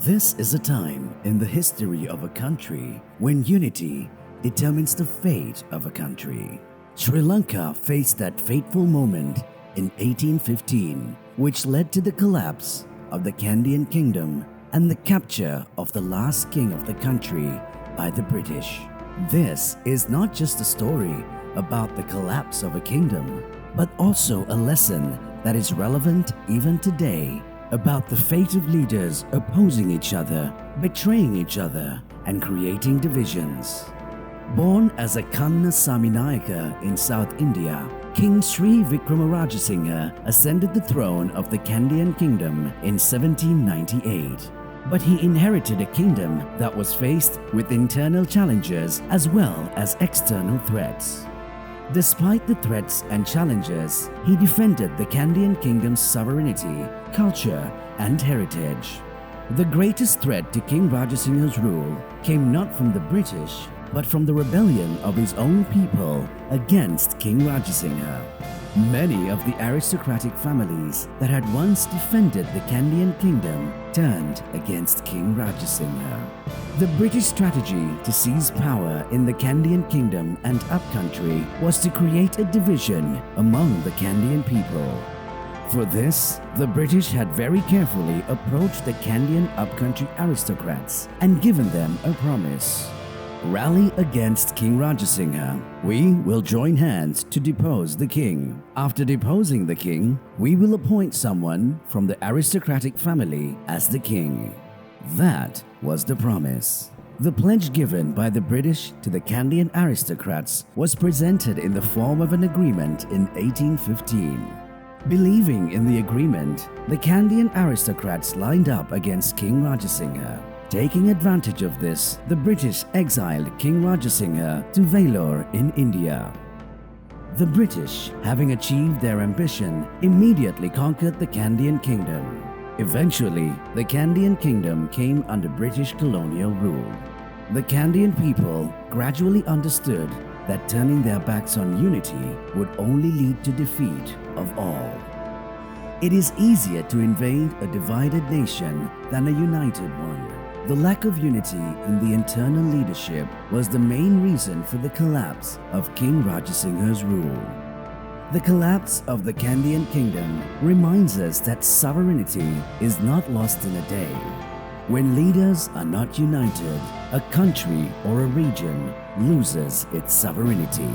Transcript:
This is a time in the history of a country when unity determines the fate of a country. Sri Lanka faced that fateful moment in 1815, which led to the collapse of the Kandyan Kingdom and the capture of the last king of the country by the British. This is not just a story about the collapse of a kingdom, but also a lesson that is relevant even today about the fate of leaders opposing each other, betraying each other, and creating divisions. Born as a Kanna Saminayaka in South India, King Sri Wickrama Rajasinghe ascended the throne of the Kandyan Kingdom in 1798. But he inherited a kingdom that was faced with internal challenges as well as external threats. Despite the threats and challenges, he defended the Kandyan Kingdom's sovereignty, culture, and heritage. The greatest threat to King Rajasinghe's rule came not from the British, but from the rebellion of his own people against King Rajasinghe. Many of the aristocratic families that had once defended the Kandyan Kingdom turned against King Rajasinghe. The British strategy to seize power in the Kandyan Kingdom and upcountry was to create a division among the Kandyan people. For this, the British had very carefully approached the Kandyan upcountry aristocrats and given them a promise. Rally against King Rajasinghe. We will join hands to depose the king. After deposing the king, we will appoint someone from the aristocratic family as the king. That was the promise. The pledge given by the British to the Kandyan aristocrats was presented in the form of an agreement in 1815. Believing in the agreement, the Kandyan aristocrats lined up against King Rajasinghe. Taking advantage of this, the British exiled King Rajasinghe to Vellore in India. The British, having achieved their ambition, immediately conquered the Kandyan Kingdom. Eventually, the Kandyan Kingdom came under British colonial rule. The Kandyan people gradually understood that turning their backs on unity would only lead to defeat of all. It is easier to invade a divided nation than a united one. The lack of unity in the internal leadership was the main reason for the collapse of King Rajasinghe's rule. The collapse of the Kandyan Kingdom reminds us that sovereignty is not lost in a day. When leaders are not united, a country or a region loses its sovereignty.